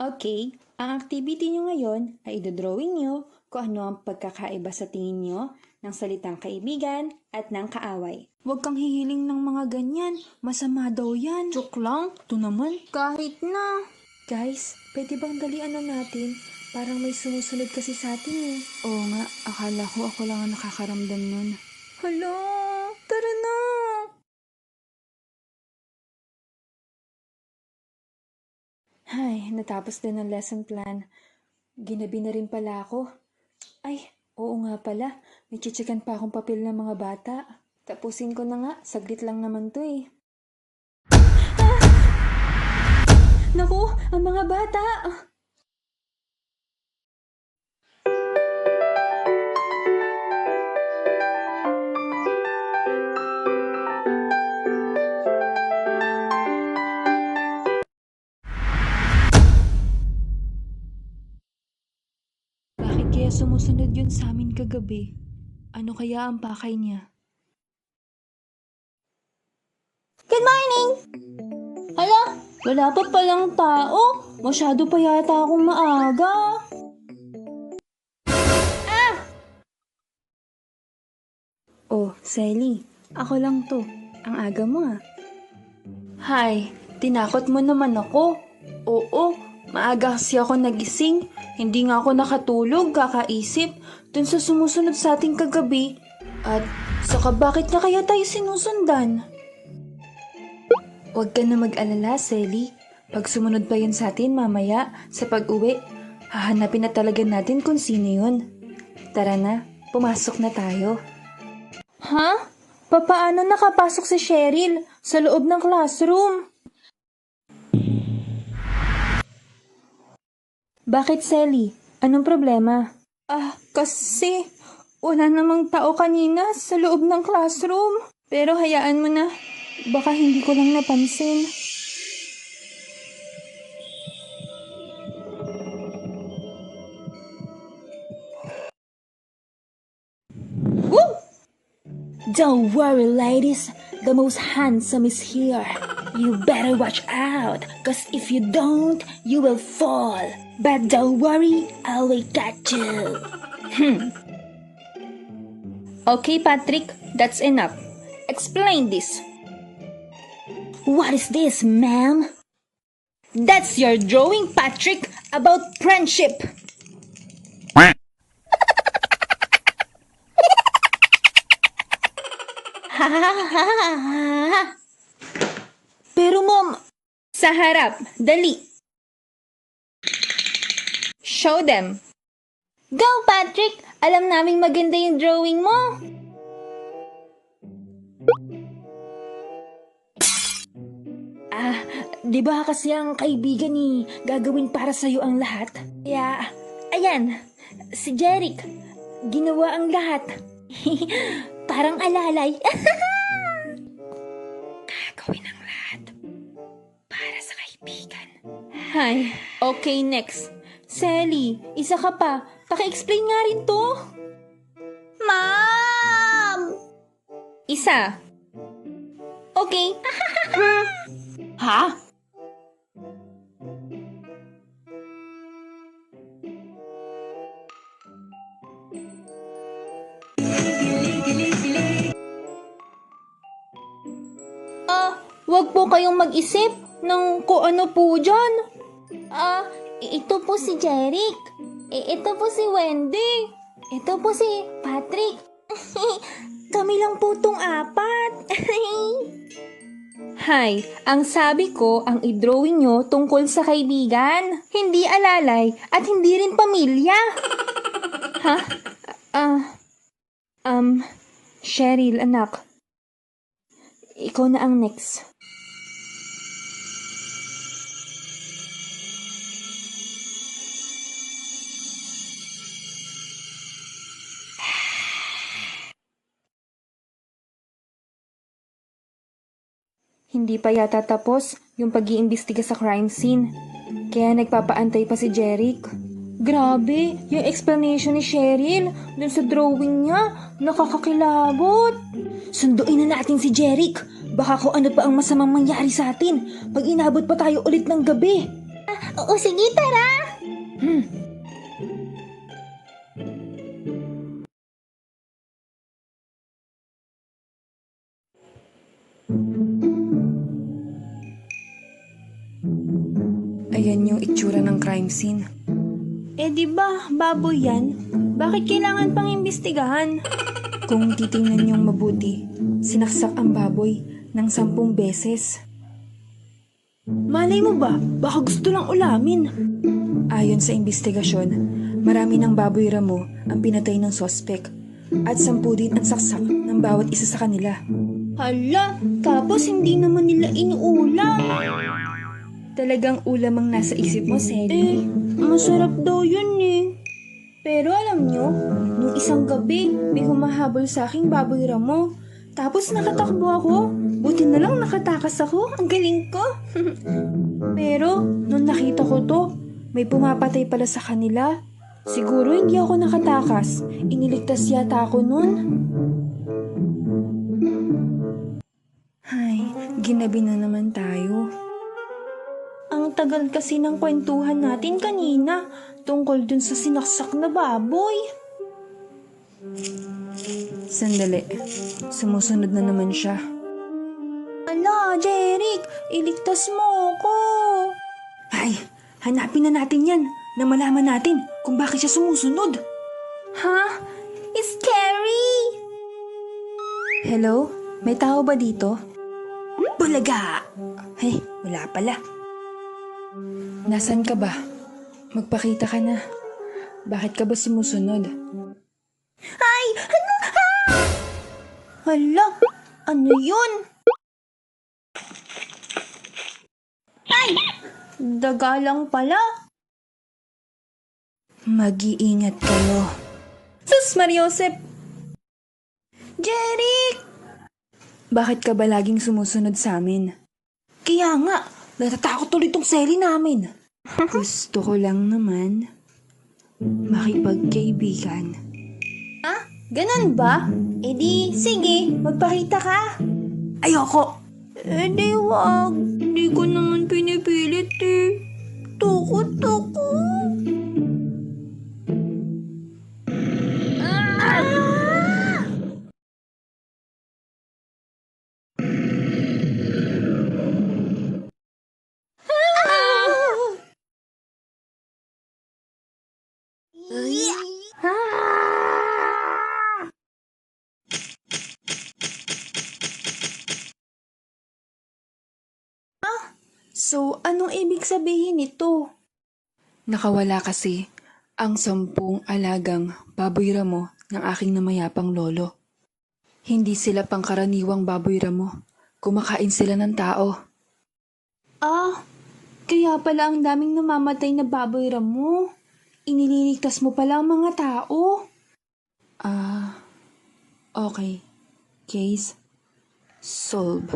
Okay, ang activity nyo ngayon ay idodrawing nyo kung ano ang pagkakaiba sa tingin nyo ng salitang kaibigan at ng kaaway. Huwag kang hihiling ng mga ganyan. Masama daw yan. Joke lang. Ito naman. Kahit na. Guys, pwede bang dalian na natin? Parang may sumusunod kasi sa atin eh. Oo nga, akala ko ako lang ang nakakaramdam nun. Hala, tara na! Ay, natapos din ang lesson plan. Ginabi na rin pala ako. Ay, oo nga pala. May chichikan pa akong papel ng mga bata. Tapusin ko na nga. Saglit lang naman to eh. Naku, ang mga bata! Bakit kaya sumusunod yun sa amin kagabi? Ano kaya ang pakay niya? Good morning! Hala, wala pa palang tao. Masyado pa yata akong maaga. Oh, Sally, ako lang to. Ang aga mo ah. Hay, tinakot mo naman ako. Oo, maaga kasi ako nagising. Hindi nga ako nakatulog, kakaisip dun sa sumusunod sa ating kagabi. At saka bakit niya kaya tayo sinusundan? Huwag ka na mag-alala, Sally. Pag sumunod pa yun sa atin mamaya, sa pag-uwi, hahanapin na talaga natin kung sino yun. Tara na, pumasok na tayo. Ha? Papaano nakapasok si Cheryl sa loob ng classroom? Bakit, Sally? Anong problema? Kasi wala namang tao kanina sa loob ng classroom. Pero hayaan mo na. Baka hindi ko lang napansin. Woo! Don't worry, ladies. The most handsome is here. You better watch out, cause if you don't, you will fall. But don't worry, I will catch you. Okay, Patrick, that's enough. Explain this. What is this, ma'am? That's your drawing, Patrick, about friendship. Pero mom, sa harap, dali. Show them. Go, Patrick! Alam naming maganda yung drawing mo. Di ba kasi ang kaibigan ni gagawin para sa'yo ang lahat? Kaya, ayan, si Jeric, ginawa ang lahat. Parang alalay. Gagawin ang lahat para sa kaibigan. Hay, okay, next. Sally, isa ka pa. Paki-explain nga rin to. Mom! Isa. Okay. Ha? Wag po kayong mag-isip ng kung ano po dyan. Ito po si Jeric. Ito po si Wendy. Ito po si Patrick. Kami lang po tong apat. Hay, ang sabi ko, ang i-drawing nyo tungkol sa kaibigan. Hindi alalay at hindi rin pamilya. Ha? Cheryl, anak. Ikaw na ang next. Hindi pa yata tapos yung pag-iimbestiga sa crime scene. Kaya nagpapaantay pa si Jeric. Grabe, yung explanation ni Cheryl dun sa drawing niya, nakakakilabot. Sunduin na natin si Jeric. Baka kung ano pa ang masamang mangyari sa atin pag inabot pa tayo ulit ng gabi. Oo, sige, tara! Ayan yung itsura ng crime scene. Di ba, baboy yan? Bakit kailangan pang imbestigahan? Kung titingnan niyong mabuti, sinaksak ang baboy ng 10 beses. Malay mo ba? Baka gusto lang ulamin. Ayon sa investigasyon, marami ng baboy ramo ang pinatay ng sospek at 10 din ang saksak ng bawat isa sa kanila. Hala, tapos hindi naman nila inuulam. Talagang ulam ang nasa isip mo, Selly. Masarap daw yun eh. Pero alam nyo, nung isang gabi, may humahabol sa aking baboy ramo. Tapos nakatakbo ako. Buti na lang nakatakas ako. Ang galing ko. Pero, nung nakita ko to, may pumapatay pala sa kanila. Siguro hindi ako nakatakas. Iniligtas yata ako nun. Ay, ginabi na naman tayo. Ang tagal kasi ng kwentuhan natin kanina tungkol dun sa sinaksak na baboy. Sandali, sumusunod na naman siya. Ala, Jeric, iligtas mo ako. Ay, hanapin na natin yan na malaman natin kung bakit siya sumusunod. Ha? Scary! Hello? May tao ba dito? Bulaga! Ay, wala pala. Nasaan ka ba? Magpakita ka na. Bakit ka ba sumusunod? Ay! Ano? Ah! Hala! Ano yun? Ay! Daga lang pala. Mag-iingat kayo. Sus, Mariosep! Jeric! Bakit ka ba laging sumusunod sa amin? Kaya nga, natatakot tuloy tong Selly namin. Gusto ko lang naman makipagkaibigan. Ah, ganun ba? Di, sige, magpakita ka. Ayoko. Di wag. Di ko naman pinipilit eh. Tukot ako. So, anong ibig sabihin nito? Nakawala kasi ang 10 alagang baboy ramo ng aking namayapang lolo. Hindi sila pangkaraniwang baboy ramo. Kumakain sila ng tao. Ah, kaya pala ang daming namamatay na baboy ramo. Inililigtas mo pala ang mga tao. Okay. Case solved.